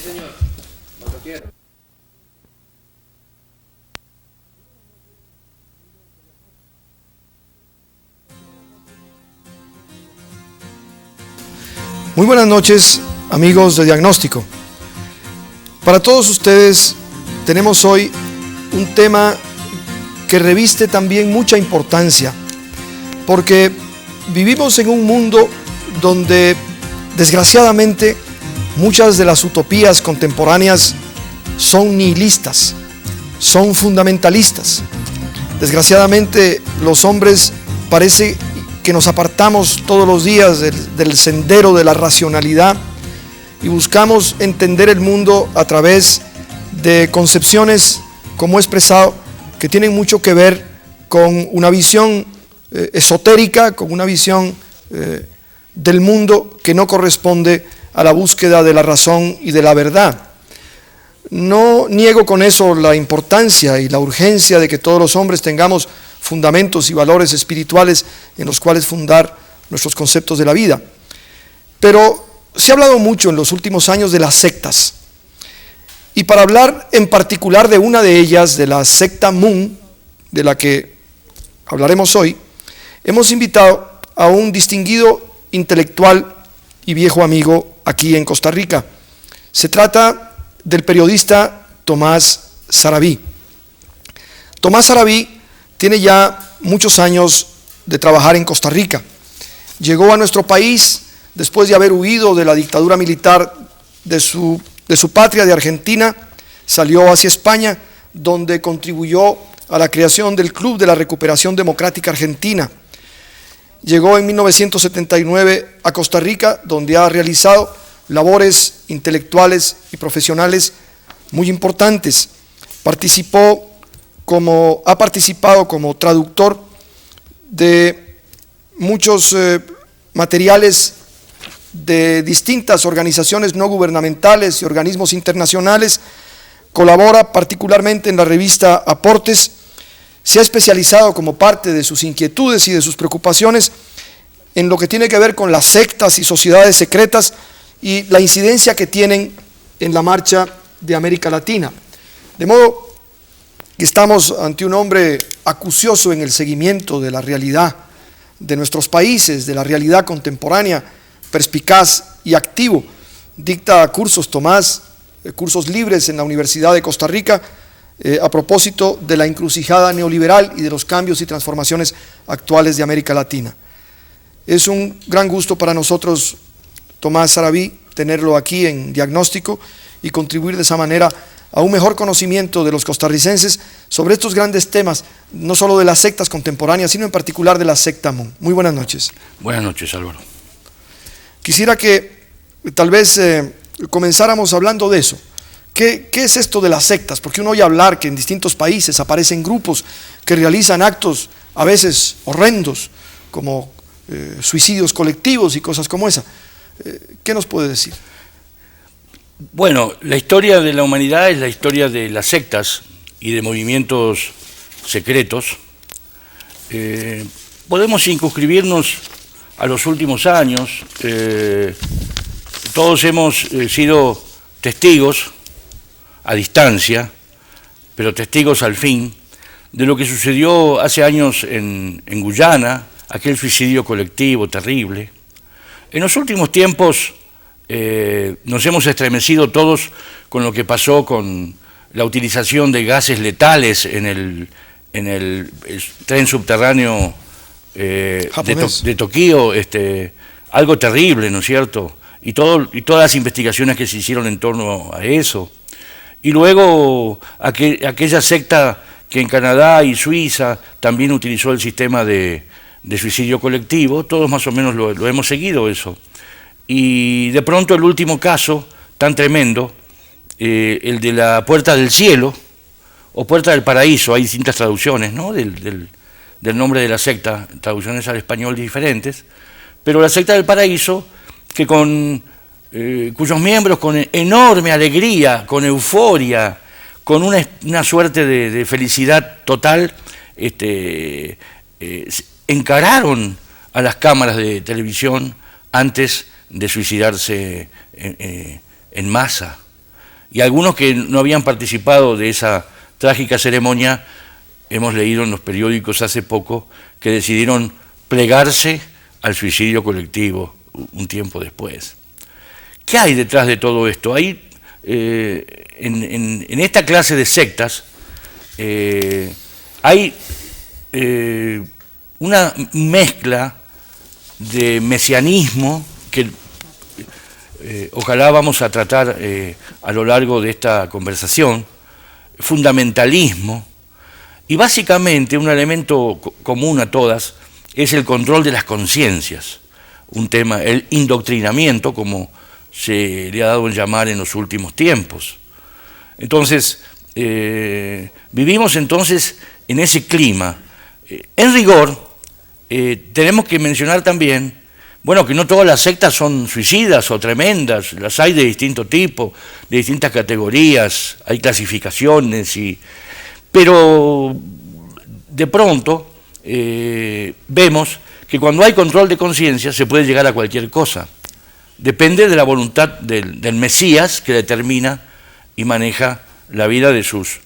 señor. Cuando quiera. Muy buenas noches, amigos de Diagnóstico. Para todos ustedes tenemos hoy un tema que reviste también mucha importancia, porque vivimos en un mundo donde, desgraciadamente, muchas de las utopías contemporáneas son nihilistas, son fundamentalistas. Desgraciadamente, los hombres parece que nos apartamos todos los días del sendero de la racionalidad y buscamos entender el mundo a través de concepciones, como he expresado, que tienen mucho que ver con una visión esotérica, con una visión del mundo que no corresponde a la búsqueda de la razón y de la verdad. No niego con eso la importancia y la urgencia de que todos los hombres tengamos fundamentos y valores espirituales en los cuales fundar nuestros conceptos de la vida. Pero se ha hablado mucho en los últimos años de las sectas. Y para hablar en particular de una de ellas, de la secta Moon, de la que hablaremos hoy, hemos invitado a un distinguido intelectual y viejo amigo aquí en Costa Rica. Se trata del periodista Tomás Sarabí. Tomás Sarabí tiene ya muchos años de trabajar en Costa Rica. Llegó a nuestro país después de haber huido de la dictadura militar de su patria, de Argentina. Salió hacia España, donde contribuyó a la creación del Club de la Recuperación Democrática Argentina. Llegó en 1979 a Costa Rica, donde ha realizado labores intelectuales y profesionales muy importantes. Ha participado como traductor de muchos materiales de distintas organizaciones no gubernamentales y organismos internacionales. Colabora particularmente en la revista Aportes. Se ha especializado como parte de sus inquietudes y de sus preocupaciones en lo que tiene que ver con las sectas y sociedades secretas y la incidencia que tienen en la marcha de América Latina. De modo que estamos ante un hombre acucioso en el seguimiento de la realidad de nuestros países, de la realidad contemporánea, perspicaz y activo. Dicta cursos, Tomás, cursos libres en la Universidad de Costa Rica, a propósito de la encrucijada neoliberal y de los cambios y transformaciones actuales de América Latina. Es un gran gusto para nosotros, Tomás Sarabí, tenerlo aquí en Diagnóstico y contribuir de esa manera a un mejor conocimiento de los costarricenses sobre estos grandes temas, no solo de las sectas contemporáneas, sino en particular de la secta Moon. Muy buenas noches. Buenas noches, Álvaro. Quisiera que tal vez comenzáramos hablando de eso. ¿Qué es esto de las sectas? Porque uno oye hablar que en distintos países aparecen grupos que realizan actos a veces horrendos, como suicidios colectivos y cosas como esa. ¿Qué nos puede decir? Bueno, la historia de la humanidad es la historia de las sectas y de movimientos secretos. Podemos circunscribirnos a los últimos años. Todos hemos sido testigos a distancia, pero testigos al fin, de lo que sucedió hace años en Guyana, aquel suicidio colectivo terrible. En los últimos tiempos nos hemos estremecido todos con lo que pasó con la utilización de gases letales en el tren subterráneo de Tokio, algo terrible, ¿no es cierto? Y todas las investigaciones que se hicieron en torno a eso. Y luego aquella secta que en Canadá y Suiza también utilizó el sistema de suicidio colectivo, todos más o menos lo hemos seguido eso. Y de pronto el último caso, tan tremendo, el de la Puerta del Cielo, o Puerta del Paraíso, hay distintas traducciones, ¿no?, del nombre de la secta, traducciones al español diferentes, pero la secta del Paraíso, que cuyos miembros con enorme alegría, con euforia, con una suerte de felicidad total, encararon a las cámaras de televisión antes de suicidarse en masa. y algunos que no habían participado de esa trágica ceremonia, hemos leído en los periódicos hace poco que decidieron plegarse al suicidio colectivo un tiempo después. ¿Qué hay detrás de todo esto? Hay, en esta clase de sectas hay una mezcla de mesianismo que ojalá vamos a tratar a lo largo de esta conversación, fundamentalismo, y básicamente un elemento común a todas es el control de las conciencias, un tema, el indoctrinamiento, como se le ha dado en llamar en los últimos tiempos. Entonces, vivimos entonces en ese clima. En rigor, tenemos que mencionar también, bueno, que no todas las sectas son suicidas o tremendas, las hay de distinto tipo, de distintas categorías, hay clasificaciones, pero de pronto vemos que cuando hay control de conciencia se puede llegar a cualquier cosa. Depende de la voluntad del Mesías que determina y maneja la vida de sus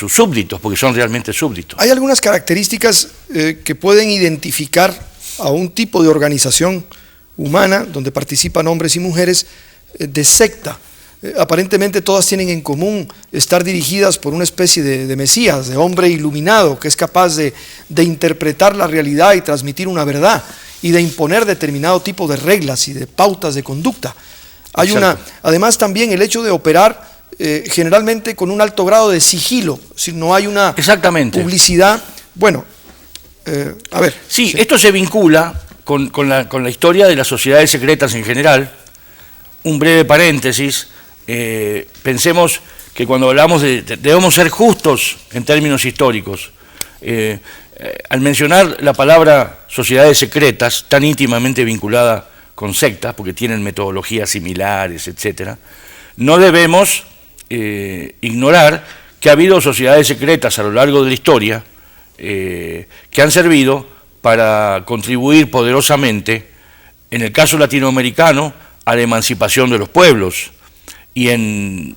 súbditos, porque son realmente súbditos. Hay algunas características que pueden identificar a un tipo de organización humana donde participan hombres y mujeres de secta. Aparentemente todas tienen en común estar dirigidas por una especie de Mesías, de hombre iluminado, que es capaz de interpretar la realidad y transmitir una verdad y de imponer determinado tipo de reglas y de pautas de conducta. Hay además también el hecho de operar generalmente con un alto grado de sigilo, si no hay una publicidad. Bueno, a ver. Sí, esto se vincula con la historia de las sociedades secretas en general. Un breve paréntesis, pensemos que cuando hablamos debemos ser justos en términos históricos. Al mencionar la palabra sociedades secretas, tan íntimamente vinculada con sectas, porque tienen metodologías similares, etc., no debemos ignorar que ha habido sociedades secretas a lo largo de la historia que han servido para contribuir poderosamente, en el caso latinoamericano, a la emancipación de los pueblos, y en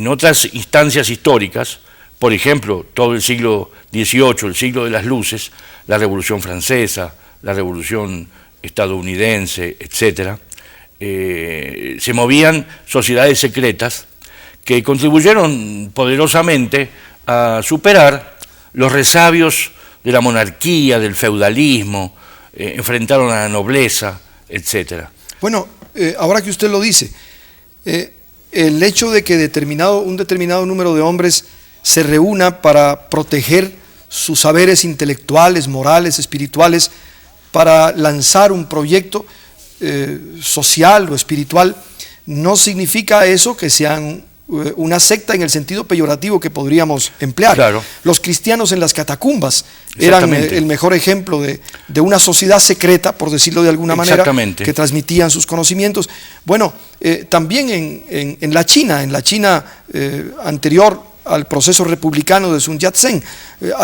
otras instancias históricas, por ejemplo, todo el siglo XVIII, el siglo de las luces, la Revolución Francesa, la Revolución estadounidense, etc., se movían sociedades secretas que contribuyeron poderosamente a superar los resabios de la monarquía, del feudalismo, enfrentaron a la nobleza, etc. Bueno, ahora que usted lo dice, el hecho de que un determinado número de hombres se reúna para proteger sus saberes intelectuales, morales, espirituales, para lanzar un proyecto social o espiritual, no significa eso que sean una secta en el sentido peyorativo que podríamos emplear. Claro. Los cristianos en las catacumbas eran el mejor ejemplo de una sociedad secreta, por decirlo de alguna manera, que transmitían sus conocimientos. Bueno, también en la China anterior al proceso republicano de Sun Yat-sen,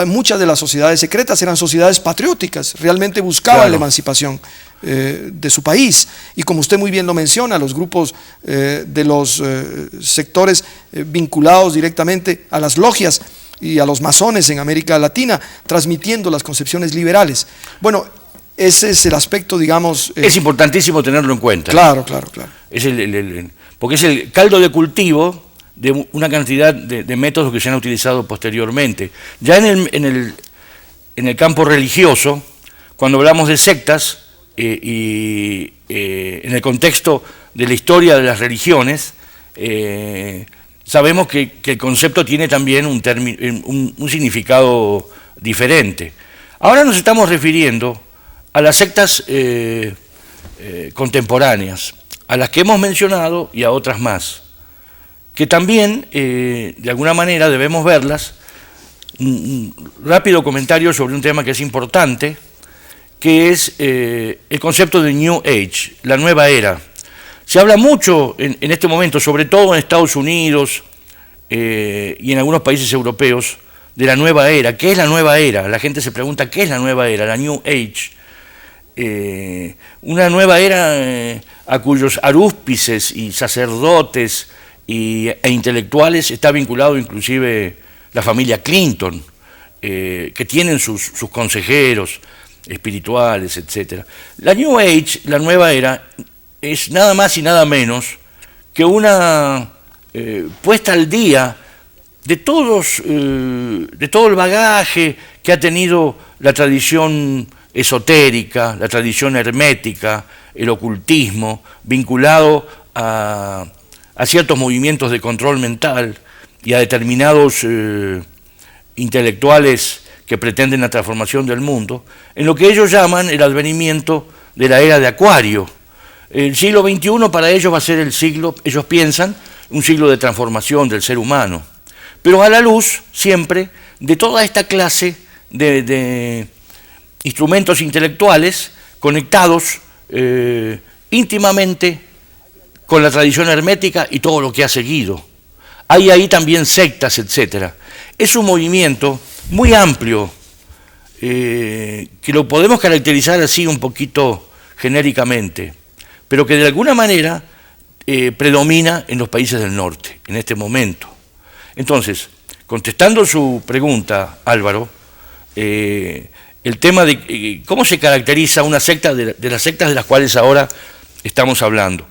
muchas de las sociedades secretas eran sociedades patrióticas, realmente buscaban la emancipación de su país, y como usted muy bien lo menciona, los grupos de los sectores vinculados directamente a las logias y a los masones en América Latina, transmitiendo las concepciones liberales. Bueno, ese es el aspecto, digamos... es importantísimo tenerlo en cuenta. Claro. Es porque es el caldo de cultivo de una cantidad de métodos que se han utilizado posteriormente. Ya en el campo religioso, cuando hablamos de sectas, en el contexto de la historia de las religiones, sabemos que el concepto tiene también un significado diferente. Ahora nos estamos refiriendo a las sectas contemporáneas, a las que hemos mencionado y a otras más, que también, de alguna manera, debemos verlas. Un rápido comentario sobre un tema que es importante, que es el concepto de New Age, la nueva era. Se habla mucho en este momento, sobre todo en Estados Unidos y en algunos países europeos, de la nueva era. ¿Qué es la nueva era? La gente se pregunta, ¿qué es la nueva era? La New Age. Una nueva era a cuyos arúspices y sacerdotes e intelectuales está vinculado inclusive la familia Clinton, que tienen sus consejeros espirituales, etc. La New Age, la nueva era, es nada más y nada menos que una puesta al día de todo el bagaje que ha tenido la tradición esotérica, la tradición hermética, el ocultismo, vinculado a ciertos movimientos de control mental y a determinados intelectuales que pretenden la transformación del mundo, en lo que ellos llaman el advenimiento de la era de Acuario. El siglo XXI para ellos va a ser el siglo, ellos piensan, un siglo de transformación del ser humano, pero a la luz siempre de toda esta clase de instrumentos intelectuales conectados íntimamente con la tradición hermética y todo lo que ha seguido. Hay ahí también sectas, etc. Es un movimiento muy amplio, que lo podemos caracterizar así un poquito genéricamente, pero que de alguna manera predomina en los países del norte, en este momento. Entonces, contestando su pregunta, Álvaro, el tema de cómo se caracteriza una secta de las sectas de las cuales ahora estamos hablando.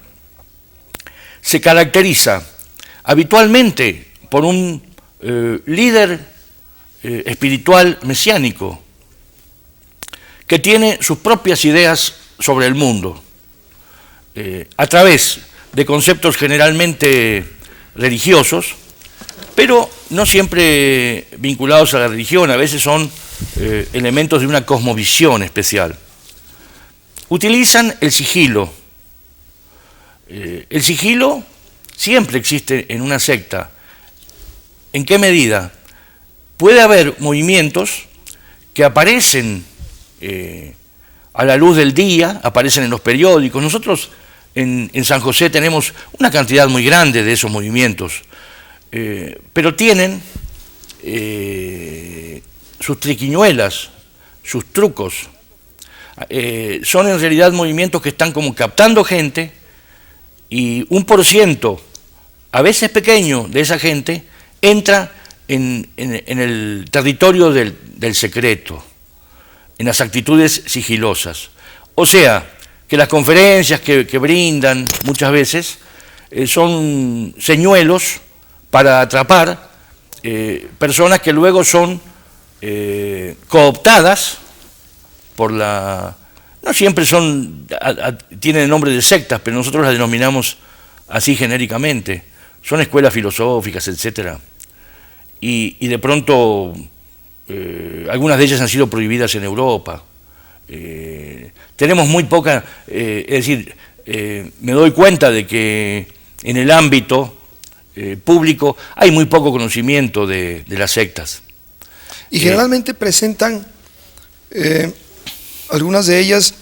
Se caracteriza habitualmente por un líder espiritual mesiánico que tiene sus propias ideas sobre el mundo, a través de conceptos generalmente religiosos, pero no siempre vinculados a la religión, a veces son elementos de una cosmovisión especial. Utilizan el sigilo. El sigilo siempre existe en una secta. ¿En qué medida? Puede haber movimientos que aparecen a la luz del día, aparecen en los periódicos. Nosotros en San José tenemos una cantidad muy grande de esos movimientos, pero tienen sus triquiñuelas, sus trucos. Son en realidad movimientos que están como captando gente, y 1%, a veces pequeño, de esa gente entra en el territorio del secreto, en las actitudes sigilosas. O sea, que las conferencias que brindan muchas veces son señuelos para atrapar personas que luego son cooptadas por la... No siempre tienen el nombre de sectas, pero nosotros las denominamos así genéricamente. Son escuelas filosóficas, etc. Y de pronto algunas de ellas han sido prohibidas en Europa. Tenemos muy poca, es decir, me doy cuenta de que en el ámbito público hay muy poco conocimiento de las sectas. Y generalmente presentan, algunas de ellas,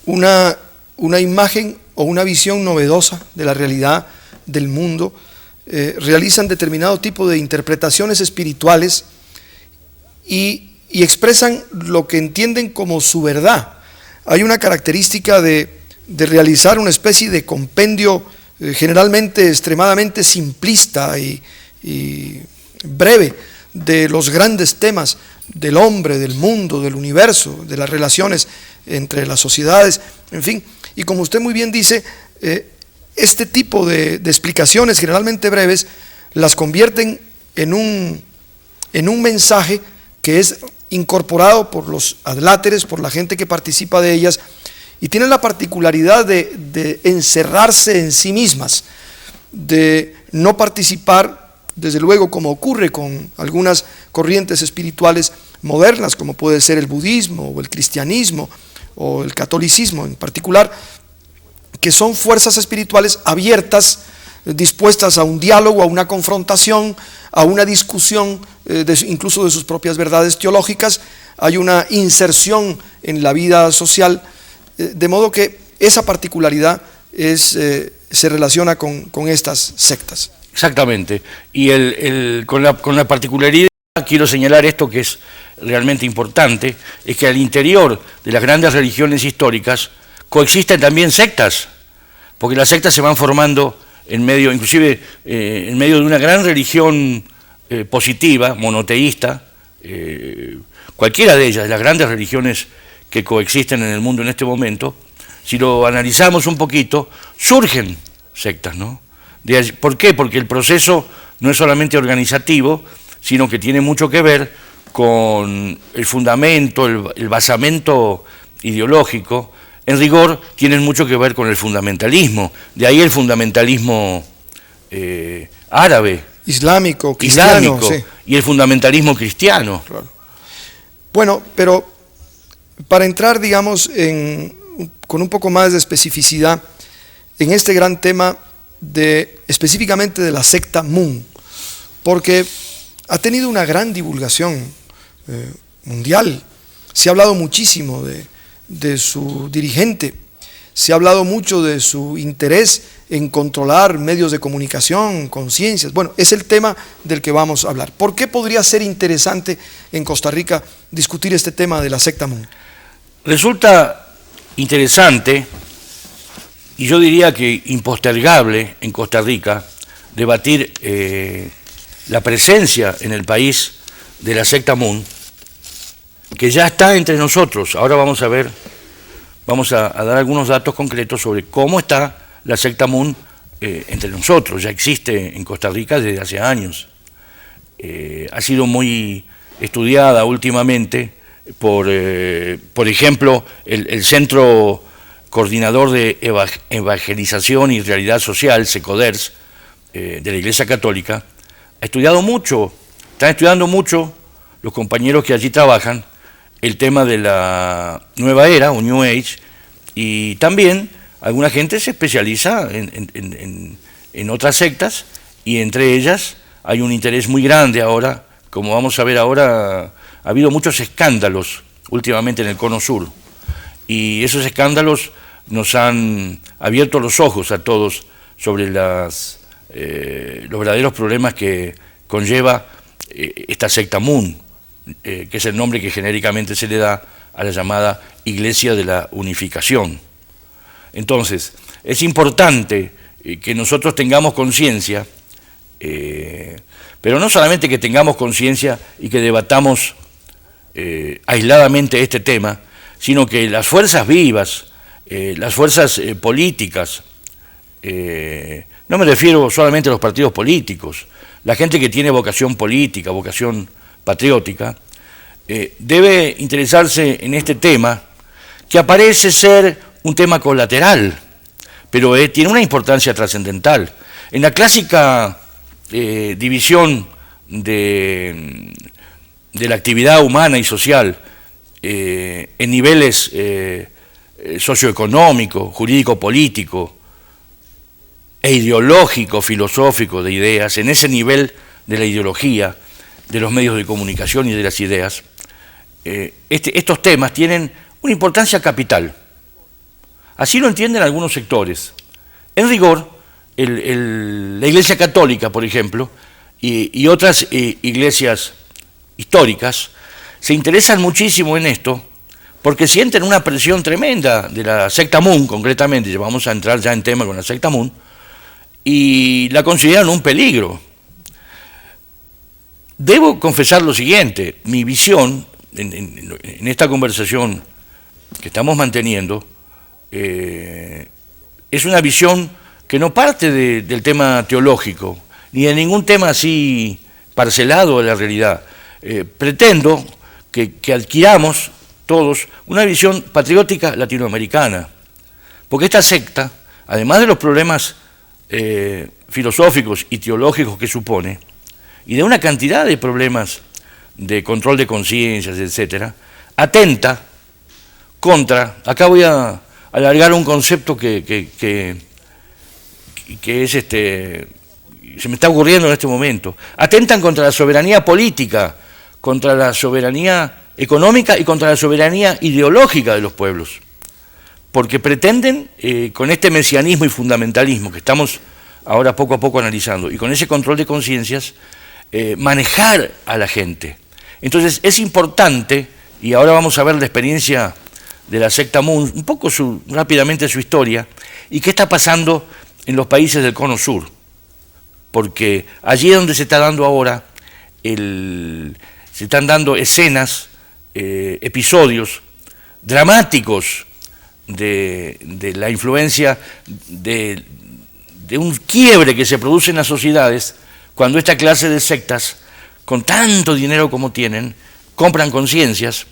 una imagen o una visión novedosa de la realidad del mundo, realizan determinado tipo de interpretaciones espirituales y expresan lo que entienden como su verdad. Hay una característica de realizar una especie de compendio generalmente extremadamente simplista y breve de los grandes temas del hombre, del mundo, del universo, de las relaciones entre las sociedades, en fin. Y como usted muy bien dice, este tipo de explicaciones generalmente breves las convierten en un mensaje que es incorporado por los adláteres, por la gente que participa de ellas, y tienen la particularidad de encerrarse en sí mismas, de no participar, desde luego, como ocurre con algunas corrientes espirituales modernas, como puede ser el budismo o el cristianismo o el catolicismo en particular, que son fuerzas espirituales abiertas, dispuestas a un diálogo, a una confrontación, a una discusión, incluso de sus propias verdades teológicas. Hay una inserción en la vida social, de modo que esa particularidad se relaciona con estas sectas. Exactamente. Y con la particularidad, quiero señalar esto que es realmente importante, es que al interior de las grandes religiones históricas coexisten también sectas, porque las sectas se van formando inclusive en medio de una gran religión positiva, monoteísta, cualquiera de ellas, las grandes religiones que coexisten en el mundo en este momento, si lo analizamos un poquito, surgen sectas, ¿no? ¿Por qué? Porque el proceso no es solamente organizativo, sino que tiene mucho que ver con el fundamento, el basamento ideológico. En rigor, tienen mucho que ver con el fundamentalismo. De ahí el fundamentalismo árabe, islámico, cristiano, sí. Y el fundamentalismo cristiano. Claro. Bueno, pero para entrar, digamos, con un poco más de especificidad en este gran tema específicamente de la secta Mun, porque ha tenido una gran divulgación mundial. Se ha hablado muchísimo de su dirigente, se ha hablado mucho de su interés en controlar medios de comunicación, conciencias. Bueno, es el tema del que vamos a hablar. ¿Por qué podría ser interesante en Costa Rica discutir este tema de la secta Mun? Resulta interesante, y yo diría que impostergable en Costa Rica, debatir la presencia en el país de la secta Mun, que ya está entre nosotros. Ahora vamos a ver, vamos a dar algunos datos concretos sobre cómo está la secta Mun entre nosotros. Ya existe en Costa Rica desde hace años. Ha sido muy estudiada últimamente por ejemplo, el Centro Coordinador de Evangelización y Realidad Social, SECODERS, de la Iglesia Católica. Están estudiando mucho los compañeros que allí trabajan el tema de la nueva era o New Age, y también alguna gente se especializa en otras sectas, y entre ellas hay un interés muy grande ahora, como vamos a ver ahora. Ha habido muchos escándalos últimamente en el Cono Sur, y esos escándalos nos han abierto los ojos a todos sobre los verdaderos problemas que conlleva esta secta Mun, que es el nombre que genéricamente se le da a la llamada Iglesia de la Unificación. Entonces, es importante que nosotros tengamos conciencia, pero no solamente que tengamos conciencia y que debatamos aisladamente este tema, sino que las fuerzas vivas, las fuerzas políticas, no me refiero solamente a los partidos políticos, la gente que tiene vocación política, vocación patriótica, debe interesarse en este tema, que aparece ser un tema colateral, pero tiene una importancia trascendental. En la clásica división de la actividad humana y social en niveles socioeconómico, jurídico-político e ideológico, filosófico, de ideas, en ese nivel de la ideología, de los medios de comunicación y de las ideas, estos temas tienen una importancia capital. Así lo entienden algunos sectores. En rigor, la Iglesia Católica, por ejemplo, y otras iglesias históricas, se interesan muchísimo en esto porque sienten una presión tremenda de la secta Mun, concretamente, ya vamos a entrar ya en tema con la secta Mun, y la consideran un peligro. Debo confesar lo siguiente: mi visión en esta conversación que estamos manteniendo es una visión que no parte del tema teológico, ni de ningún tema así parcelado de la realidad. Pretendo que adquiramos todos una visión patriótica latinoamericana, porque esta secta, además de los problemas filosóficos y teológicos que supone, y de una cantidad de problemas de control de conciencias, etcétera, atenta contra, acá voy a alargar un concepto que es se me está ocurriendo en este momento, atentan contra la soberanía política, contra la soberanía económica y contra la soberanía ideológica de los pueblos, porque pretenden, con este mesianismo y fundamentalismo que estamos ahora poco a poco analizando, y con ese control de conciencias, manejar a la gente. Entonces es importante, y ahora vamos a ver la experiencia de la secta Mun, un poco rápidamente su historia, y qué está pasando en los países del Cono Sur, porque allí es donde se está dando ahora, se están dando escenas, episodios dramáticos de la influencia de un quiebre que se produce en las sociedades cuando esta clase de sectas, con tanto dinero como tienen, compran conciencias,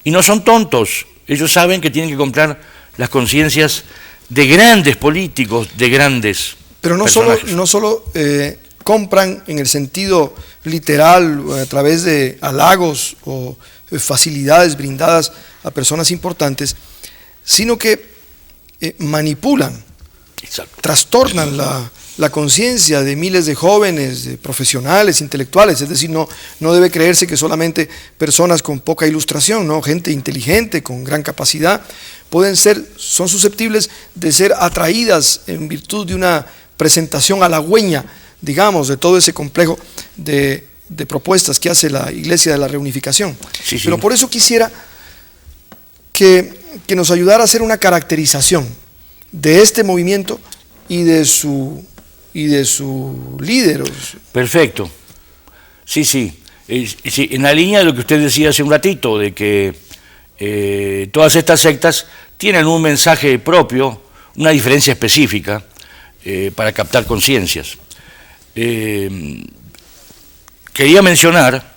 y no son tontos, ellos saben que tienen que comprar las conciencias de grandes políticos, de grandes Pero no personajes. solo compran en el sentido literal, a través de halagos o facilidades brindadas a personas importantes, sino que manipulan, Exacto. trastornan la conciencia de miles de jóvenes, de profesionales, intelectuales. Es decir, no debe creerse que solamente personas con poca ilustración, ¿no? Gente inteligente, con gran capacidad, son susceptibles de ser atraídas en virtud de una presentación halagüeña, digamos, de todo ese complejo de propuestas que hace la Iglesia de la Reunificación. Sí, sí. Pero por eso quisiera que nos ayudara a hacer una caracterización de este movimiento y de su líder. Perfecto. Sí, sí. Sí, en la línea de lo que usted decía hace un ratito, de que todas estas sectas tienen un mensaje propio, una diferencia específica para captar conciencias. Quería mencionar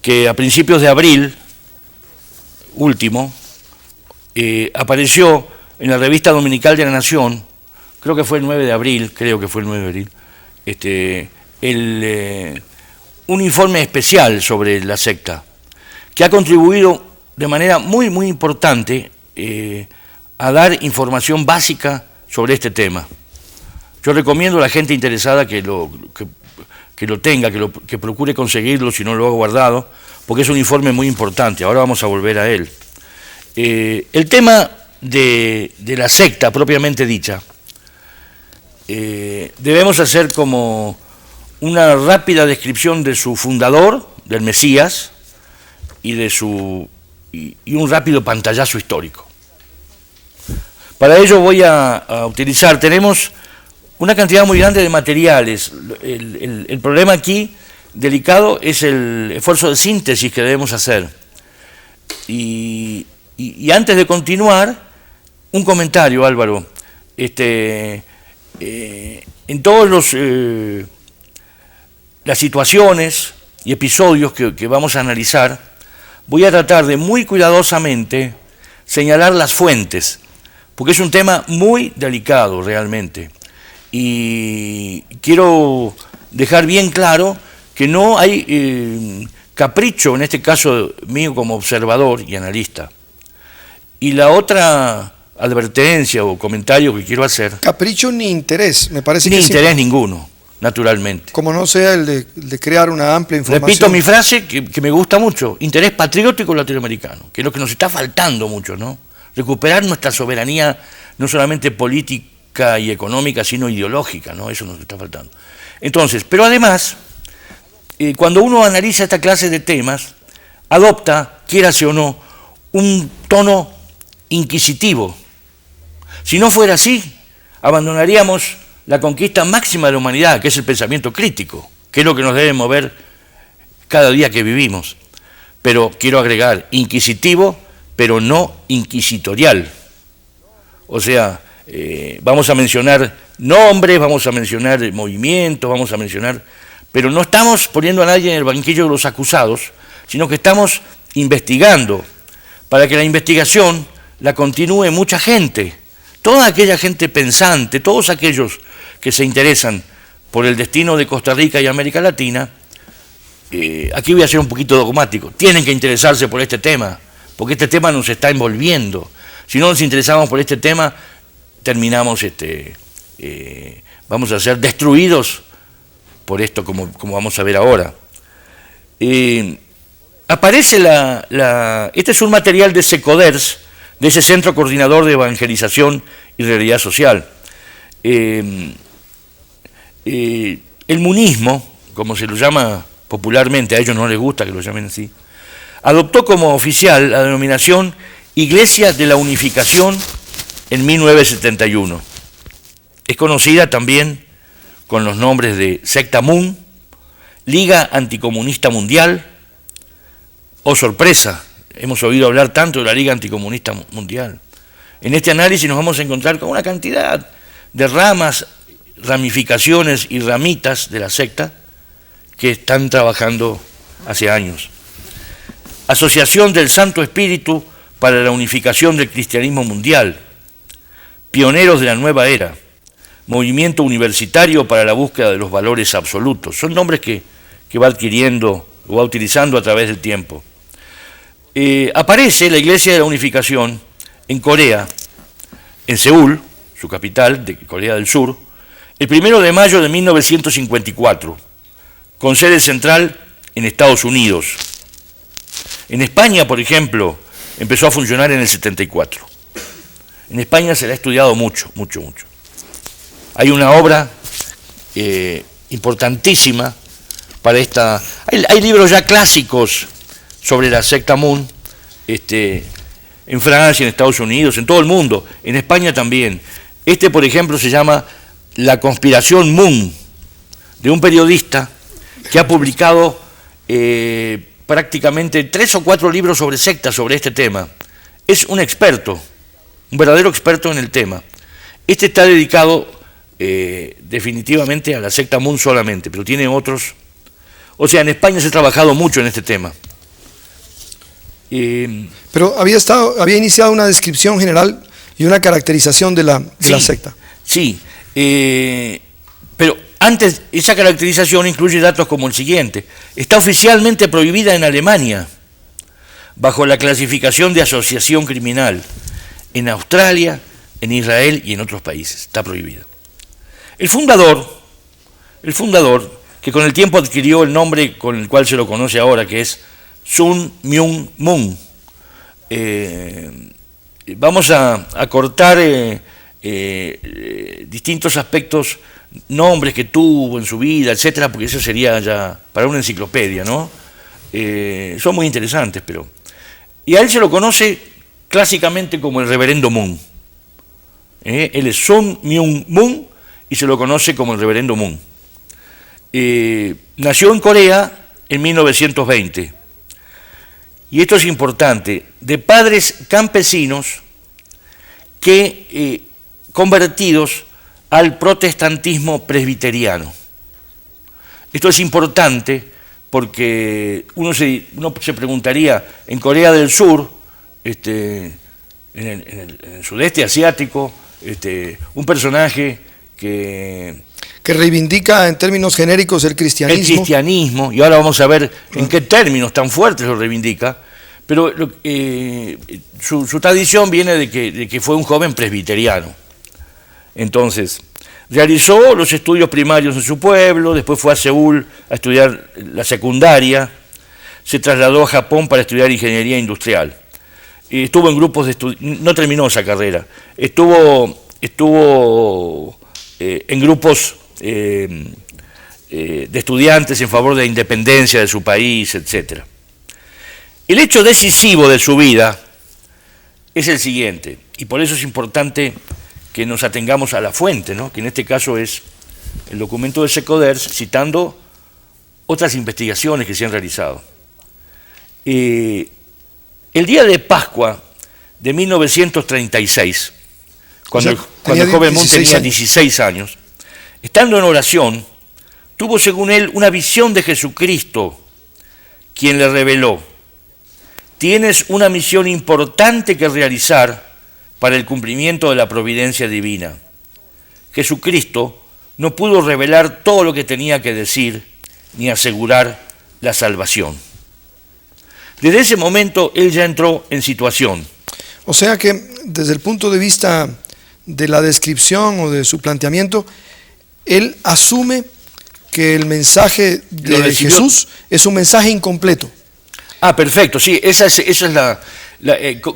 que a principios de abril último apareció en la revista dominical de la Nación, creo que fue el 9 de abril, un informe especial sobre la secta, que ha contribuido de manera muy, muy importante a dar información básica sobre este tema. Yo recomiendo a la gente interesada que lo tenga, que procure conseguirlo, si no lo ha guardado, porque es un informe muy importante. Ahora vamos a volver a él. El tema de la secta propiamente dicha, debemos hacer como una rápida descripción de su fundador, del Mesías, y un rápido pantallazo histórico. Para ello voy a utilizar, tenemos una cantidad muy grande de materiales. El problema aquí, delicado, es el esfuerzo de síntesis que debemos hacer. Y antes de continuar, un comentario, Álvaro. En todos las situaciones y episodios que vamos a analizar, voy a tratar de muy cuidadosamente señalar las fuentes, porque es un tema muy delicado realmente. Y quiero dejar bien claro que no hay capricho, en este caso mío como observador y analista. Y la otra advertencia o comentario que quiero hacer... Capricho ni interés, me parece ni que interés ninguno, naturalmente. Como no sea el de crear una amplia información. Repito mi frase que me gusta mucho, interés patriótico latinoamericano, que es lo que nos está faltando mucho, ¿no? Recuperar nuestra soberanía, no solamente política y económica, sino ideológica, ¿no? Eso nos está faltando. Entonces, pero además, cuando uno analiza esta clase de temas, adopta, quiérase o no, un tono inquisitivo. Si no fuera así, abandonaríamos la conquista máxima de la humanidad, que es el pensamiento crítico, que es lo que nos debe mover cada día que vivimos. Pero quiero agregar, inquisitivo, pero no inquisitorial. O sea, vamos a mencionar nombres, vamos a mencionar movimientos, vamos a mencionar... Pero no estamos poniendo a nadie en el banquillo de los acusados, sino que estamos investigando para que la investigación la continúe mucha gente. Toda aquella gente pensante, todos aquellos que se interesan por el destino de Costa Rica y América Latina, aquí voy a ser un poquito dogmático, tienen que interesarse por este tema, porque este tema nos está envolviendo. Si no nos interesamos por este tema, terminamos, vamos a ser destruidos por esto, como vamos a ver ahora. Aparece este es un material de SECODERS, de ese Centro Coordinador de Evangelización y Realidad Social. El munismo, como se lo llama popularmente, a ellos no les gusta que lo llamen así, adoptó como oficial la denominación Iglesia de la Unificación en 1971. Es conocida también con los nombres de Secta Mun, Liga Anticomunista Mundial, o sorpresa, hemos oído hablar tanto de la Liga Anticomunista Mundial. En este análisis nos vamos a encontrar con una cantidad de ramas, ramificaciones y ramitas de la secta que están trabajando hace años. Asociación del Santo Espíritu para la Unificación del Cristianismo Mundial, Pioneros de la Nueva Era, Movimiento Universitario para la Búsqueda de los Valores Absolutos. Son nombres que va adquiriendo o va utilizando a través del tiempo. Aparece la Iglesia de la Unificación en Corea, en Seúl, su capital de Corea del Sur, el 1 de mayo de 1954, con sede central en Estados Unidos. En España, por ejemplo, empezó a funcionar en el 74. En España se la ha estudiado mucho, mucho, mucho. Hay una obra importantísima para esta... Hay libros ya clásicos sobre la secta Mun, en Francia, en Estados Unidos, en todo el mundo, en España también. Por ejemplo, se llama La Conspiración Mun, de un periodista que ha publicado prácticamente 3 o 4 libros sobre sectas, sobre este tema. Es un experto, un verdadero experto en el tema. Está dedicado definitivamente a la secta Mun solamente, pero tiene otros. O sea, en España se ha trabajado mucho en este tema. Pero había iniciado una descripción general y una caracterización de la secta. Sí, pero antes esa caracterización incluye datos como el siguiente. Está oficialmente prohibida en Alemania, bajo la clasificación de asociación criminal. En Australia, en Israel y en otros países. Está prohibida. El fundador, que con el tiempo adquirió el nombre con el cual se lo conoce ahora, que es Sun Myung Moon. Vamos a cortar distintos aspectos, nombres que tuvo en su vida, etcétera, porque eso sería ya para una enciclopedia, ¿no? Son muy interesantes, pero... Y a él se lo conoce clásicamente como el Reverendo Moon. Él es Sun Myung Moon y se lo conoce como el Reverendo Moon. Nació en Corea en 1920. Y esto es importante, de padres campesinos que convertidos al protestantismo presbiteriano. Esto es importante porque uno se preguntaría, en Corea del Sur, en el sudeste asiático, un personaje que reivindica en términos genéricos el cristianismo. El cristianismo, y ahora vamos a ver en qué términos tan fuertes lo reivindica, pero su tradición viene de que fue un joven presbiteriano. Entonces, realizó los estudios primarios en su pueblo, después fue a Seúl a estudiar la secundaria, se trasladó a Japón para estudiar ingeniería industrial. Estuvo en grupos de estudios, no terminó esa carrera, estuvo en grupos de estudiantes en favor de la independencia de su país, etc. El hecho decisivo de su vida es el siguiente, y por eso es importante que nos atengamos a la fuente, ¿no? Que en este caso es el documento de Secoders, citando otras investigaciones que se han realizado. El día de Pascua de 1936, cuando el joven Moon tenía 16 años, estando en oración, tuvo según él una visión de Jesucristo, quien le reveló: tienes una misión importante que realizar para el cumplimiento de la providencia divina. Jesucristo no pudo revelar todo lo que tenía que decir ni asegurar la salvación. Desde ese momento él ya entró en situación. O sea que desde el punto de vista de la descripción o de su planteamiento, él asume que el mensaje de Jesús es un mensaje incompleto. Ah, perfecto, sí, esa es la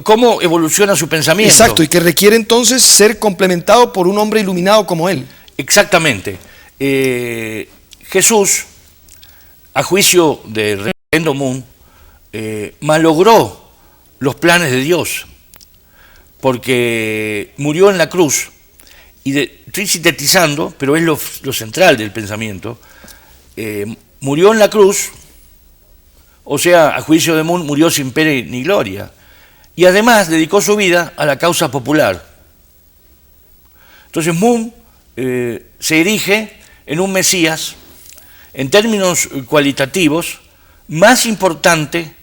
cómo evoluciona su pensamiento. Exacto, y que requiere entonces ser complementado por un hombre iluminado como él. Exactamente. Jesús, a juicio de Reverendo Moon, malogró los planes de Dios, porque murió en la cruz y estoy sintetizando, pero es lo central del pensamiento, murió en la cruz, o sea, a juicio de Moon, murió sin pena ni gloria, y además dedicó su vida a la causa popular. Entonces Moon se erige en un Mesías, en términos cualitativos, más importante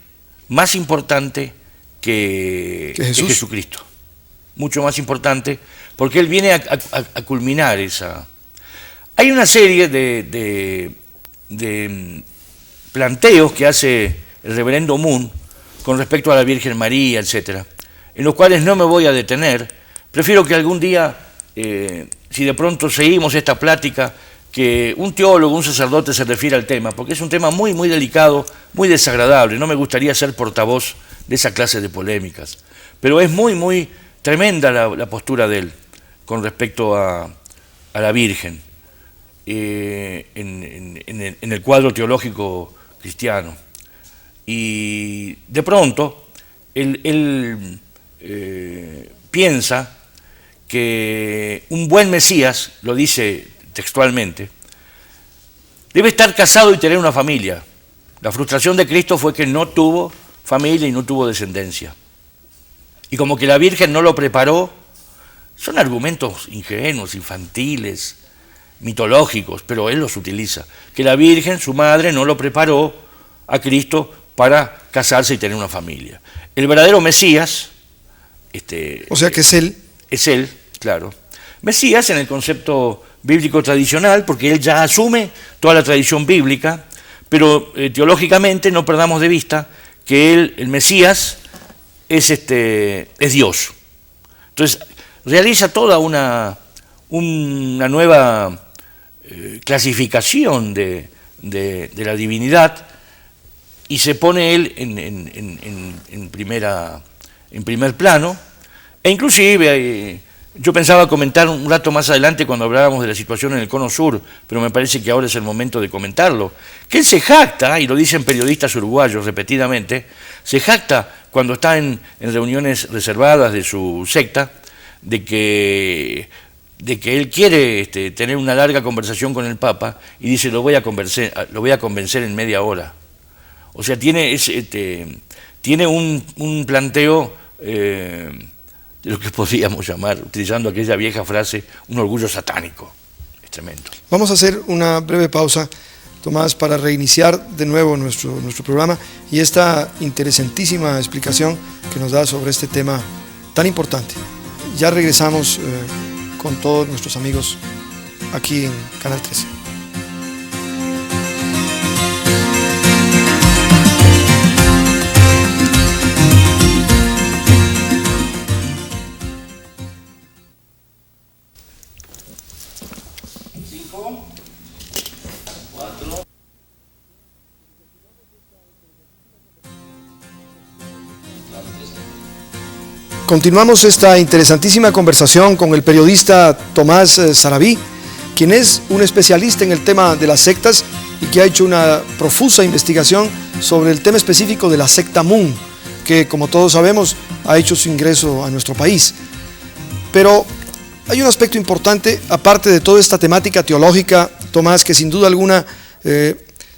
que Jesucristo. Mucho más importante, porque él viene a culminar esa... Hay una serie de planteos que hace el reverendo Moon con respecto a la Virgen María, etcétera, en los cuales no me voy a detener. Prefiero que algún día, si de pronto seguimos esta plática, que un teólogo, un sacerdote se refiera al tema, porque es un tema muy, muy delicado, muy desagradable. No me gustaría ser portavoz de esa clase de polémicas, pero es muy, muy tremenda la postura de él con respecto a la Virgen en el cuadro teológico cristiano. Y de pronto él piensa que un buen Mesías, lo dice textualmente, debe estar casado y tener una familia. La frustración de Cristo fue que no tuvo familia y no tuvo descendencia. Y como que la Virgen no lo preparó. Son argumentos ingenuos, infantiles, mitológicos, pero él los utiliza. Que la Virgen, su madre, no lo preparó a Cristo para casarse y tener una familia. El verdadero Mesías... o sea que es él. Es él, claro. Mesías en el concepto bíblico tradicional, porque él ya asume toda la tradición bíblica, pero teológicamente no perdamos de vista que él, el Mesías, es Dios. Entonces, realiza toda una nueva clasificación de la divinidad y se pone él en primer plano, e inclusive yo pensaba comentar un rato más adelante cuando hablábamos de la situación en el Cono Sur, pero me parece que ahora es el momento de comentarlo, que él se jacta, y lo dicen periodistas uruguayos repetidamente, se jacta cuando está en reuniones reservadas de su secta, de que él quiere tener una larga conversación con el Papa y dice, lo voy a convencer en media hora. O sea, tiene un planteo de lo que podríamos llamar, utilizando aquella vieja frase, un orgullo satánico. Es tremendo. Vamos a hacer una breve pausa, Tomás, para reiniciar de nuevo nuestro programa y esta interesantísima explicación que nos da sobre este tema tan importante. Ya regresamos con todos nuestros amigos aquí en Canal 13. Continuamos esta interesantísima conversación con el periodista Tomás Sarabí, quien es un especialista en el tema de las sectas y que ha hecho una profusa investigación sobre el tema específico de la secta Moon, que como todos sabemos ha hecho su ingreso a nuestro país. Pero hay un aspecto importante, aparte de toda esta temática teológica, Tomás, que sin duda alguna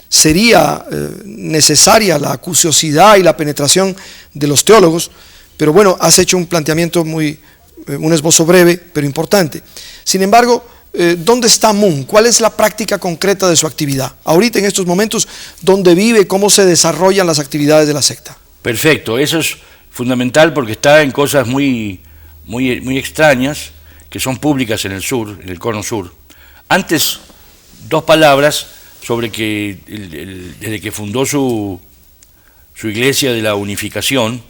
sería necesaria la acuciosidad y la penetración de los teólogos. Pero bueno, has hecho un planteamiento un esbozo breve, pero importante. Sin embargo, ¿dónde está Moon? ¿Cuál es la práctica concreta de su actividad? Ahorita, en estos momentos, ¿dónde vive? ¿Cómo se desarrollan las actividades de la secta? Perfecto, eso es fundamental porque está en cosas muy extrañas, que son públicas en el sur, en el Cono Sur. Antes, dos palabras sobre que desde que fundó su iglesia de la unificación,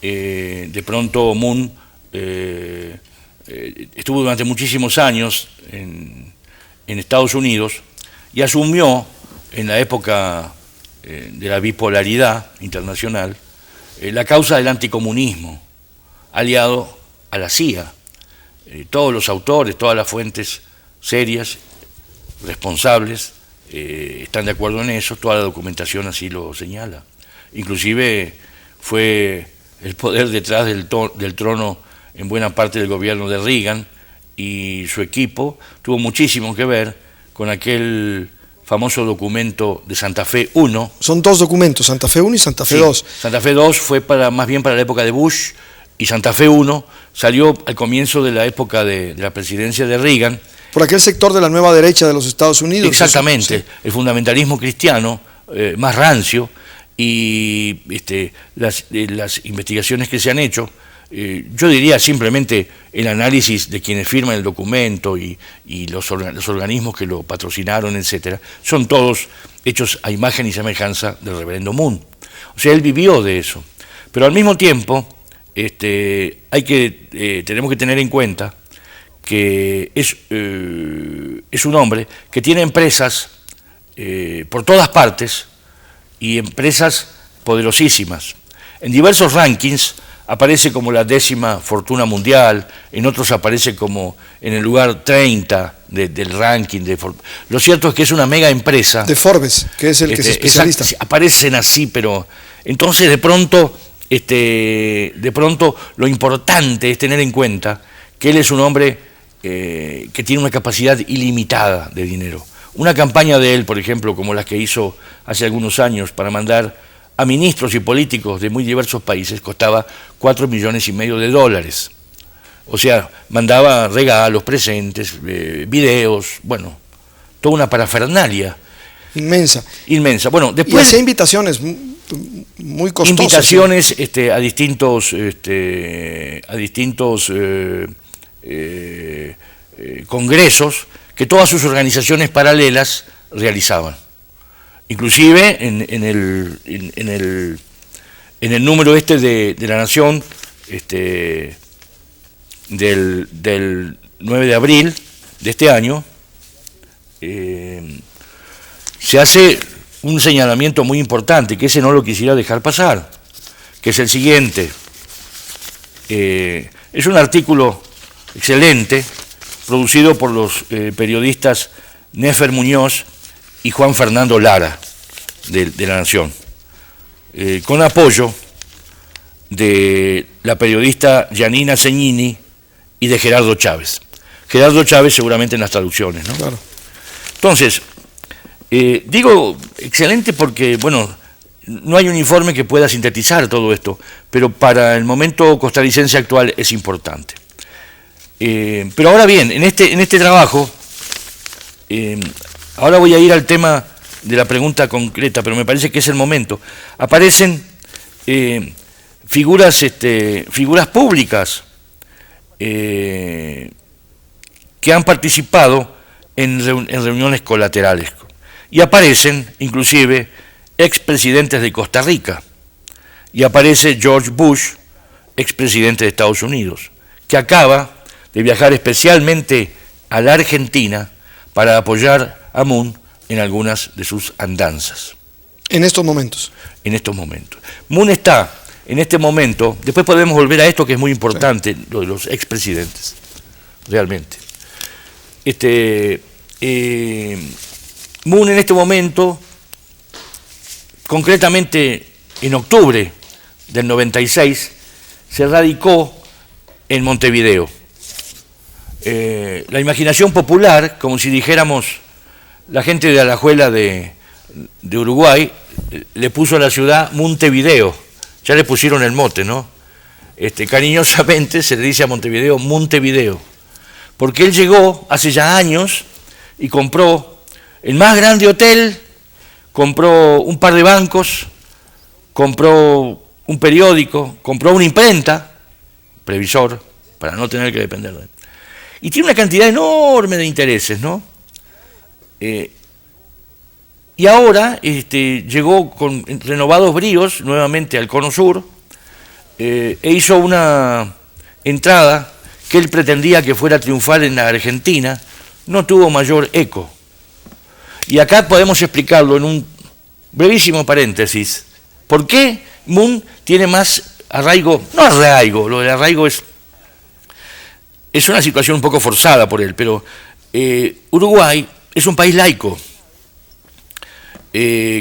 de pronto Moon estuvo durante muchísimos años en Estados Unidos y asumió en la época de la bipolaridad internacional la causa del anticomunismo, aliado a la CIA. Todos los autores, todas las fuentes serias, responsables, están de acuerdo en eso, toda la documentación así lo señala. Inclusive fue el poder detrás del trono en buena parte del gobierno de Reagan y su equipo tuvo muchísimo que ver con aquel famoso documento de Santa Fe I. Son dos documentos, Santa Fe I y Santa Fe Sí, II. Santa Fe II fue más bien para la época de Bush, y Santa Fe I salió al comienzo de la época de la presidencia de Reagan. Por aquel sector de la nueva derecha de los Estados Unidos. Exactamente, Eso, sí. el fundamentalismo cristiano más rancio, y las investigaciones que se han hecho, yo diría simplemente el análisis de quienes firman el documento y los organismos que lo patrocinaron, etcétera, son todos hechos a imagen y semejanza del reverendo Moon. O sea, él vivió de eso. Pero al mismo tiempo, tenemos que tener en cuenta que es un hombre que tiene empresas por todas partes, y empresas poderosísimas. En diversos rankings aparece como la 10ª fortuna mundial, en otros aparece como en el lugar 30 del ranking. Lo cierto es que es una mega empresa. De Forbes, que es el que es especialista. Aparecen así, pero entonces de pronto lo importante es tener en cuenta que él es un hombre que tiene una capacidad ilimitada de dinero. Una campaña de él, por ejemplo, como la que hizo hace algunos años para mandar a ministros y políticos de muy diversos países, costaba $4,5 millones. O sea, mandaba regalos, presentes, videos, bueno, toda una parafernalia. Inmensa. Inmensa. Bueno, Y después hacía invitaciones muy costosas. invitaciones a distintos congresos que todas sus organizaciones paralelas realizaban. Inclusive en el número de La Nación del 9 de abril de este año, se hace un señalamiento muy importante, que ese no lo quisiera dejar pasar, que es el siguiente. Es un artículo excelente, producido por los periodistas Nefer Muñoz y Juan Fernando Lara, de La Nación, con apoyo de la periodista Giannina Cegnini y de Gerardo Chávez. Gerardo Chávez seguramente en las traducciones, ¿no? Claro. Entonces, digo excelente porque, bueno, no hay un informe que pueda sintetizar todo esto, pero para el momento costarricense actual es importante. Pero ahora bien, en este trabajo, ahora voy a ir al tema de la pregunta concreta, pero me parece que es el momento. Aparecen figuras públicas que han participado en reuniones colaterales, y aparecen inclusive expresidentes de Costa Rica, y aparece George Bush, expresidente de Estados Unidos, que acaba de viajar especialmente a la Argentina para apoyar a Moon en algunas de sus andanzas. En estos momentos. En estos momentos. Moon está en este momento, después podemos volver a esto que es muy importante, sí, lo de los expresidentes, realmente. Moon en este momento, concretamente en octubre del 96, se radicó en Montevideo. La imaginación popular, como si dijéramos la gente de Alajuela de Uruguay, le puso a la ciudad Montevideo, ya le pusieron el mote, ¿no? Cariñosamente se le dice a Montevideo Montevideo, porque él llegó hace ya años y compró el más grande hotel, compró un par de bancos, compró un periódico, compró una imprenta, previsor, para no tener que depender de él. Y tiene una cantidad enorme de intereses, ¿no? Y ahora llegó con renovados bríos nuevamente al Cono Sur, e hizo una entrada que él pretendía que fuera triunfal en la Argentina, no tuvo mayor eco. Y acá podemos explicarlo en un brevísimo paréntesis. ¿Por qué Moon tiene más arraigo? No arraigo, lo del arraigo es una situación un poco forzada por él, pero Uruguay es un país laico.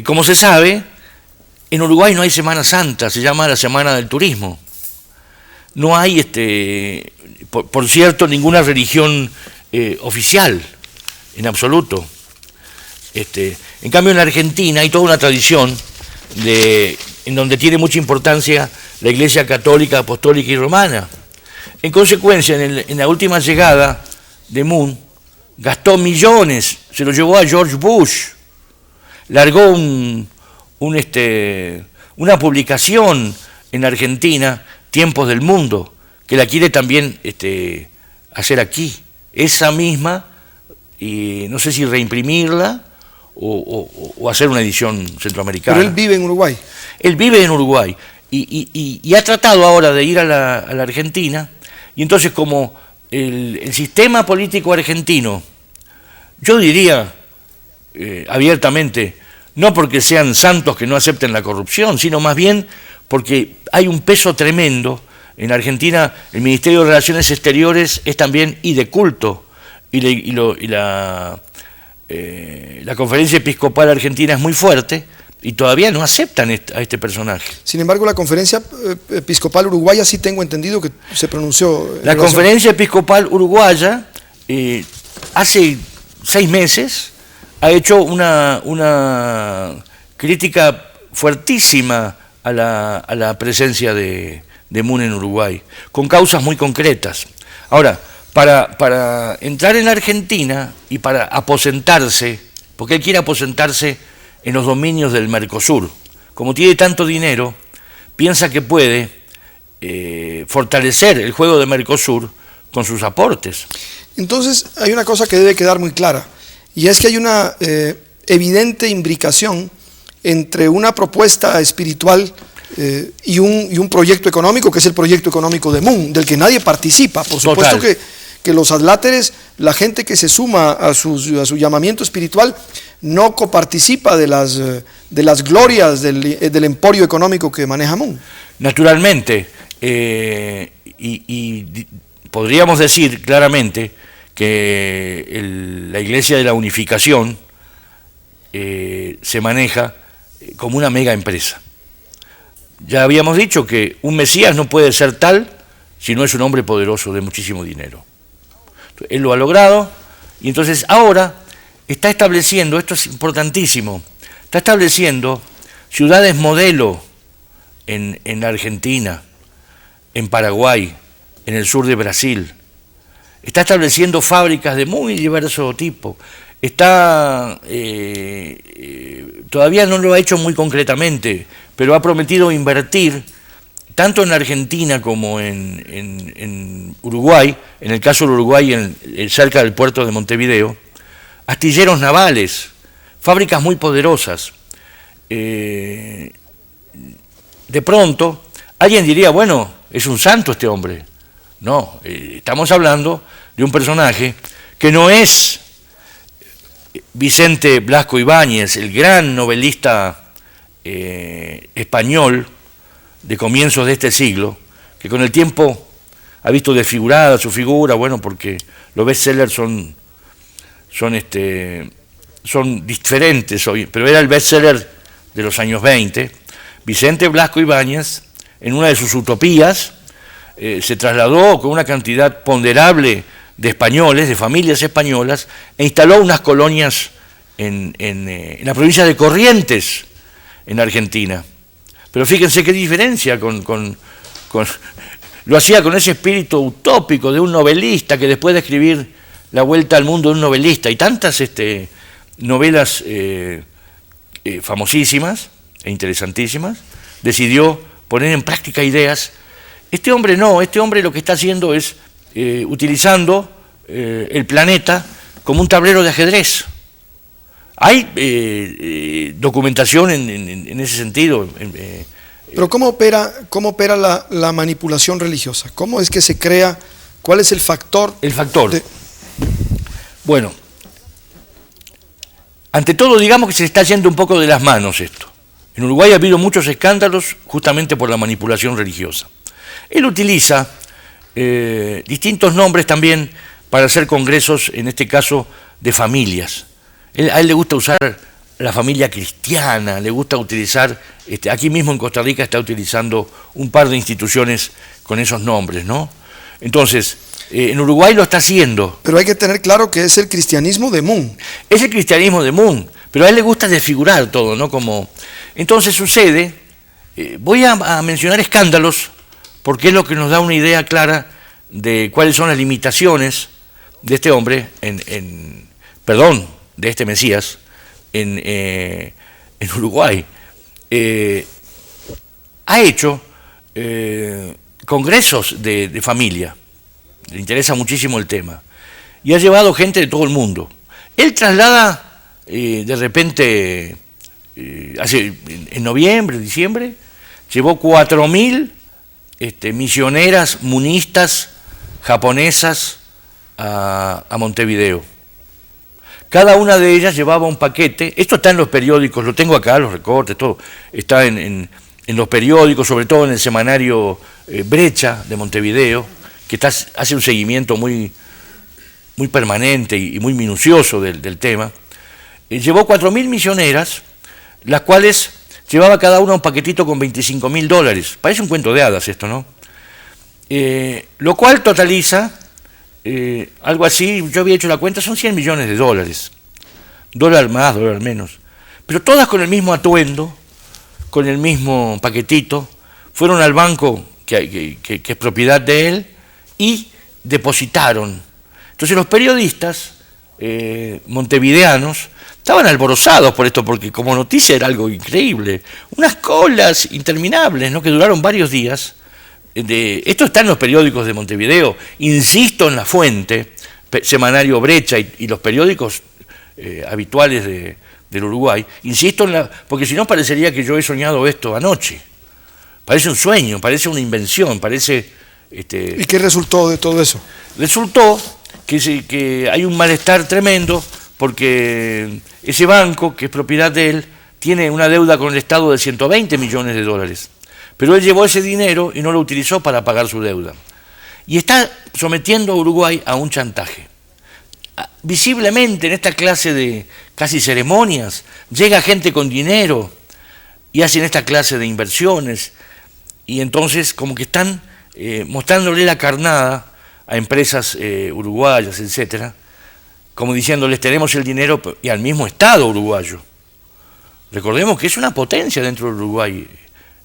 Como se sabe, en Uruguay no hay Semana Santa, se llama la Semana del Turismo. no hay, por cierto, ninguna religión oficial, en absoluto. En cambio, en Argentina hay toda una tradición en donde tiene mucha importancia la Iglesia Católica, Apostólica y Romana. En consecuencia, en la última llegada de Moon, gastó millones, se lo llevó a George Bush, largó una publicación en Argentina, Tiempos del Mundo, que la quiere también hacer aquí. Esa misma, y no sé si reimprimirla o hacer una edición centroamericana. Pero él vive en Uruguay. Él vive en Uruguay y ha tratado ahora de ir a la Argentina, y entonces como el sistema político argentino, yo diría abiertamente, no porque sean santos que no acepten la corrupción, sino más bien porque hay un peso tremendo. En Argentina el Ministerio de Relaciones Exteriores es también y de culto, y la Conferencia Episcopal Argentina es muy fuerte, y todavía no aceptan a este personaje. Sin embargo, la Conferencia Episcopal Uruguaya sí tengo entendido que se pronunció. La Conferencia Episcopal Uruguaya hace 6 meses ha hecho una crítica fuertísima a la presencia de Moon en Uruguay, con causas muy concretas. Ahora, para entrar en Argentina y para aposentarse, porque él quiere aposentarse en los dominios del Mercosur, como tiene tanto dinero, piensa que puede fortalecer el juego de Mercosur con sus aportes. Entonces, hay una cosa que debe quedar muy clara, y es que hay una evidente imbricación entre una propuesta espiritual y un proyecto económico, que es el proyecto económico de Moon, del que nadie participa. Por supuesto que los adláteres, la gente que se suma a su llamamiento espiritual, no coparticipa de las glorias del emporio económico que maneja Moon. Naturalmente, y podríamos decir claramente que la Iglesia de la Unificación se maneja como una mega empresa. Ya habíamos dicho que un Mesías no puede ser tal si no es un hombre poderoso de muchísimo dinero. Él lo ha logrado, y entonces ahora está estableciendo, esto es importantísimo, está estableciendo ciudades modelo en la Argentina, en Paraguay, en el sur de Brasil. Está estableciendo fábricas de muy diverso tipo. Todavía no lo ha hecho muy concretamente, pero ha prometido invertir tanto en Argentina como en Uruguay, en el caso del Uruguay, cerca del puerto de Montevideo, astilleros navales, fábricas muy poderosas. De pronto, alguien diría, bueno, es un santo este hombre. No, estamos hablando de un personaje que no es Vicente Blasco Ibáñez, el gran novelista español de comienzos de este siglo, que con el tiempo ha visto desfigurada su figura, bueno, porque los bestsellers son diferentes hoy, pero era el bestseller de los años 20. Vicente Blasco Ibáñez, en una de sus utopías, se trasladó con una cantidad ponderable de españoles, de familias españolas, e instaló unas colonias en la provincia de Corrientes, en Argentina. Pero fíjense qué diferencia lo hacía con ese espíritu utópico de un novelista que después de escribir La Vuelta al Mundo de un novelista y tantas novelas famosísimas e interesantísimas, decidió poner en práctica ideas. Este hombre no, este hombre lo que está haciendo es utilizando el planeta como un tablero de ajedrez. Hay documentación en ese sentido. Pero ¿cómo opera la manipulación religiosa? ¿Cómo es que se crea? ¿Cuál es el factor? El factor. Bueno, ante todo digamos que se está yendo un poco de las manos esto. En Uruguay ha habido muchos escándalos justamente por la manipulación religiosa. Él utiliza distintos nombres también para hacer congresos, en este caso de familias. A él le gusta usar la familia cristiana, le gusta utilizar, aquí mismo en Costa Rica está utilizando un par de instituciones con esos nombres, ¿no? Entonces, en Uruguay lo está haciendo. Pero hay que tener claro que es el cristianismo de Moon. Es el cristianismo de Moon, pero a él le gusta desfigurar todo, ¿no? Entonces sucede, voy a mencionar escándalos, porque es lo que nos da una idea clara de cuáles son las limitaciones de este hombre, de este Mesías, en Uruguay. Ha hecho congresos de familia, le interesa muchísimo el tema, y ha llevado gente de todo el mundo. Él traslada de repente, en noviembre, diciembre, llevó 4.000 misioneras munistas japonesas a Montevideo. Cada una de ellas llevaba un paquete. Esto está en los periódicos, lo tengo acá, los recortes, todo. Está en los periódicos, sobre todo en el semanario Brecha de Montevideo, que hace un seguimiento muy permanente y muy minucioso del tema. Llevó 4.000 misioneras, las cuales llevaba cada una un paquetito con $25.000. Parece un cuento de hadas esto, ¿no? Lo cual totaliza algo así, yo había hecho la cuenta, son $100 millones. Dólar más, dólar menos. Pero todas con el mismo atuendo, con el mismo paquetito, fueron al banco que es propiedad de él y depositaron. Entonces los periodistas montevideanos estaban alborozados por esto, porque como noticia era algo increíble. Unas colas interminables, ¿no?, que duraron varios días. Esto está en los periódicos de Montevideo, insisto en la fuente, semanario Brecha y los periódicos habituales del Uruguay, insisto porque si no parecería que yo he soñado esto anoche. Parece un sueño, parece una invención, parece... ¿Y qué resultó de todo eso? Resultó que hay un malestar tremendo porque ese banco, que es propiedad de él, tiene una deuda con el Estado de $120 millones. Pero él llevó ese dinero y no lo utilizó para pagar su deuda. Y está sometiendo a Uruguay a un chantaje. Visiblemente en esta clase de casi ceremonias, llega gente con dinero y hacen esta clase de inversiones. Y entonces como que están mostrándole la carnada a empresas uruguayas, etcétera, como diciéndoles tenemos el dinero, y al mismo Estado uruguayo. Recordemos que es una potencia dentro de Uruguay,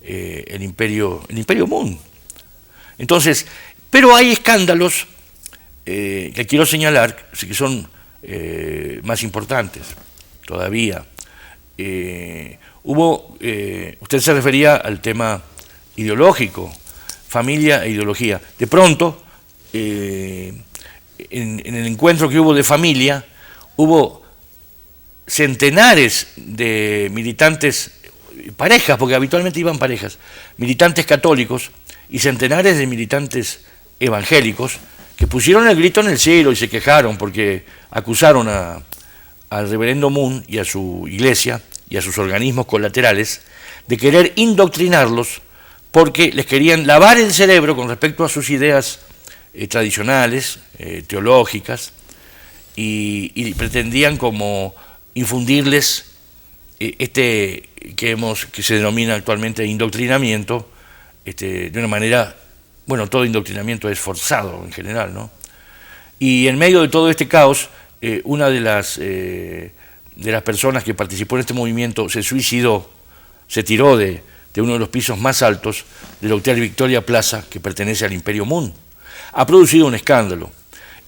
el imperio Moon. Entonces, pero hay escándalos que quiero señalar, que son más importantes todavía. Usted se refería al tema ideológico, familia e ideología. De pronto, en el encuentro que hubo de familia, hubo centenares de militantes, parejas, porque habitualmente iban parejas, militantes católicos y centenares de militantes evangélicos que pusieron el grito en el cielo y se quejaron porque acusaron al reverendo Moon y a su iglesia y a sus organismos colaterales de querer indoctrinarlos porque les querían lavar el cerebro con respecto a sus ideas tradicionales, teológicas, y pretendían como infundirles que se denomina actualmente indoctrinamiento, de una manera, bueno, todo indoctrinamiento es forzado en general, ¿no? Y en medio de todo este caos, una de las personas que participó en este movimiento se suicidó, se tiró de uno de los pisos más altos del Hotel Victoria Plaza, que pertenece al Imperio Moon. Ha producido un escándalo.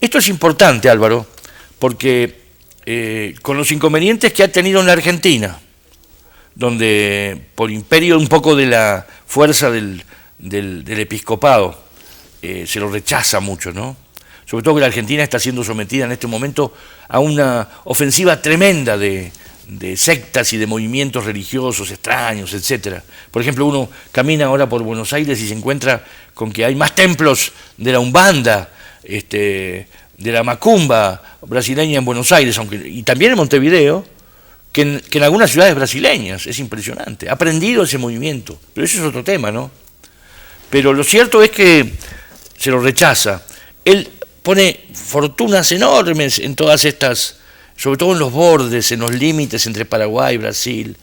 Esto es importante, Álvaro, porque con los inconvenientes que ha tenido en la Argentina, donde por imperio un poco de la fuerza del episcopado se lo rechaza mucho, ¿no? Sobre todo que la Argentina está siendo sometida en este momento a una ofensiva tremenda de sectas y de movimientos religiosos extraños, etcétera. Por ejemplo, uno camina ahora por Buenos Aires y se encuentra con que hay más templos de la Umbanda, de la Macumba brasileña en Buenos Aires, y también en Montevideo, que en algunas ciudades brasileñas. Es impresionante. Ha aprendido ese movimiento, pero eso es otro tema, ¿no? Pero lo cierto es que se lo rechaza. Él pone fortunas enormes en todas estas sobre todo en los bordes, en los límites entre Paraguay y Brasil.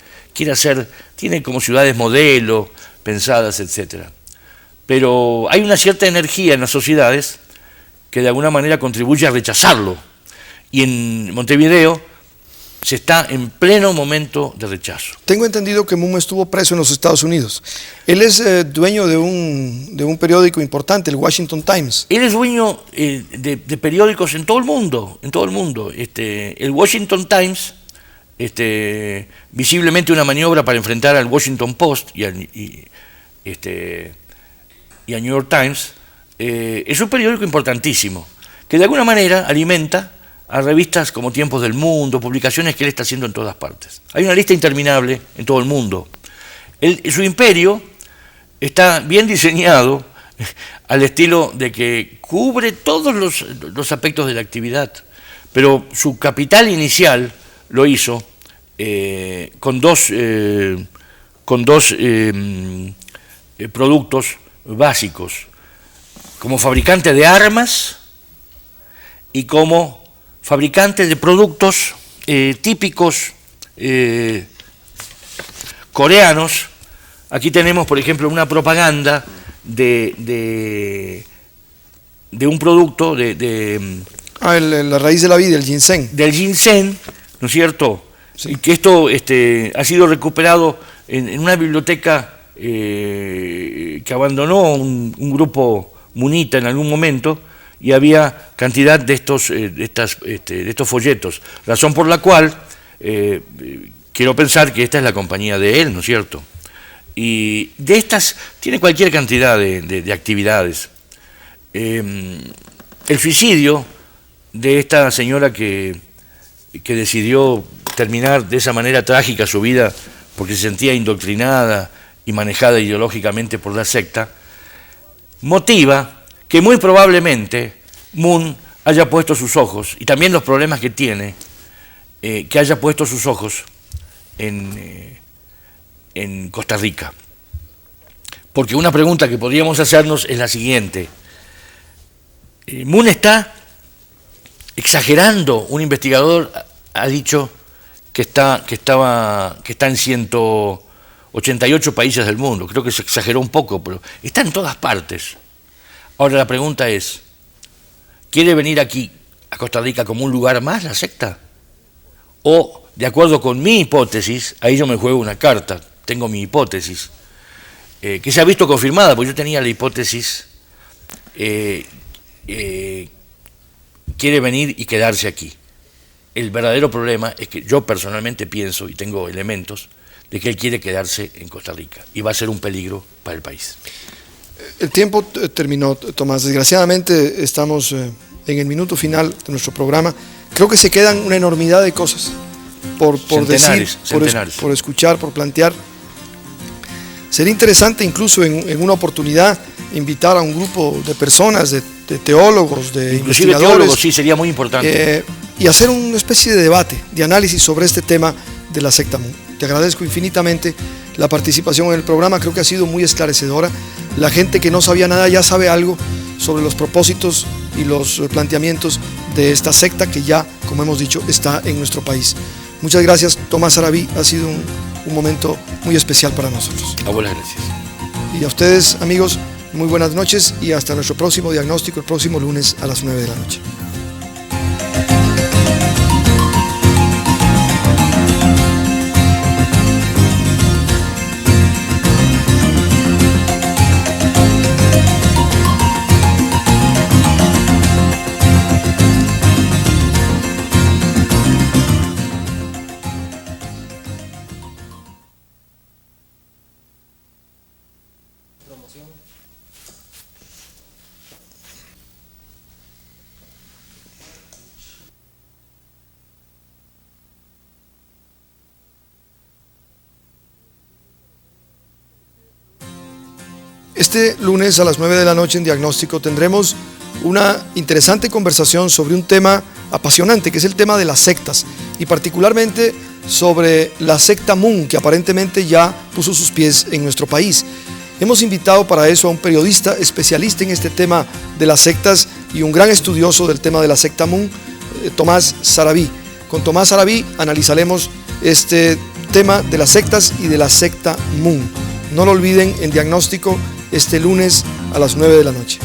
Tiene como ciudades modelo, pensadas, etc. Pero hay una cierta energía en las sociedades que de alguna manera contribuye a rechazarlo. Y en Montevideo se está en pleno momento de rechazo. Tengo entendido que Moon estuvo preso en los Estados Unidos. Él es dueño de un periódico importante, el Washington Times. Él es dueño de periódicos en todo el mundo, el Washington Times, visiblemente una maniobra para enfrentar al Washington Post y al New York Times, es un periódico importantísimo, que de alguna manera alimenta a revistas como Tiempos del Mundo, publicaciones que él está haciendo en todas partes. Hay una lista interminable en todo el mundo. Su imperio está bien diseñado al estilo de que cubre todos los aspectos de la actividad, pero su capital inicial lo hizo con dos productos básicos, como fabricante de armas y como fabricante de productos típicos coreanos. Aquí tenemos, por ejemplo, una propaganda de un producto la raíz de la vida, el ginseng. Del ginseng, ¿no es cierto? Sí. Y que esto ha sido recuperado en una biblioteca que abandonó un grupo munita en algún momento, y había cantidad de estos folletos, razón por la cual quiero pensar que esta es la compañía de él, ¿no es cierto? Y de estas tiene cualquier cantidad de actividades. El suicidio de esta señora que decidió terminar de esa manera trágica su vida porque se sentía indoctrinada y manejada ideológicamente por la secta, motiva que muy probablemente Moon haya puesto sus ojos, y también los problemas que tiene, que haya puesto sus ojos en Costa Rica. Porque una pregunta que podríamos hacernos es la siguiente: ¿Moon está exagerando? Un investigador ha dicho que está en 188 países del mundo. Creo que se exageró un poco, pero está en todas partes. Ahora la pregunta es, ¿quiere venir aquí a Costa Rica como un lugar más, la secta? O, de acuerdo con mi hipótesis, ahí yo me juego una carta, tengo mi hipótesis, que se ha visto confirmada, porque yo tenía la hipótesis, quiere venir y quedarse aquí. El verdadero problema es que yo personalmente pienso, y tengo elementos, de que él quiere quedarse en Costa Rica, y va a ser un peligro para el país. El tiempo terminó, Tomás. Desgraciadamente estamos en el minuto final de nuestro programa. Creo que se quedan una enormidad de cosas por decir, por escuchar, por plantear. Sería interesante incluso en una oportunidad invitar a un grupo de personas, de teólogos, de investigadores. Teólogos, sí, sería muy importante. Y hacer una especie de debate, de análisis sobre este tema de la secta Moon. Te agradezco infinitamente la participación en el programa, creo que ha sido muy esclarecedora. La gente que no sabía nada ya sabe algo sobre los propósitos y los planteamientos de esta secta que ya, como hemos dicho, está en nuestro país. Muchas gracias, Tomás Sarabí, ha sido un momento muy especial para nosotros. Buenas gracias. Y a ustedes, amigos, muy buenas noches y hasta nuestro próximo diagnóstico el próximo lunes a las 9 de la noche. Este lunes a las 9 de la noche en Diagnóstico tendremos una interesante conversación sobre un tema apasionante, que es el tema de las sectas, y particularmente sobre la secta Moon, que aparentemente ya puso sus pies en nuestro país. Hemos invitado para eso a un periodista especialista en este tema de las sectas y un gran estudioso del tema de la secta Moon, Tomás Sarabí. Con Tomás Arabí analizaremos este tema de las sectas y de la secta Moon. No lo olviden en Diagnóstico este lunes a las 9 de la noche.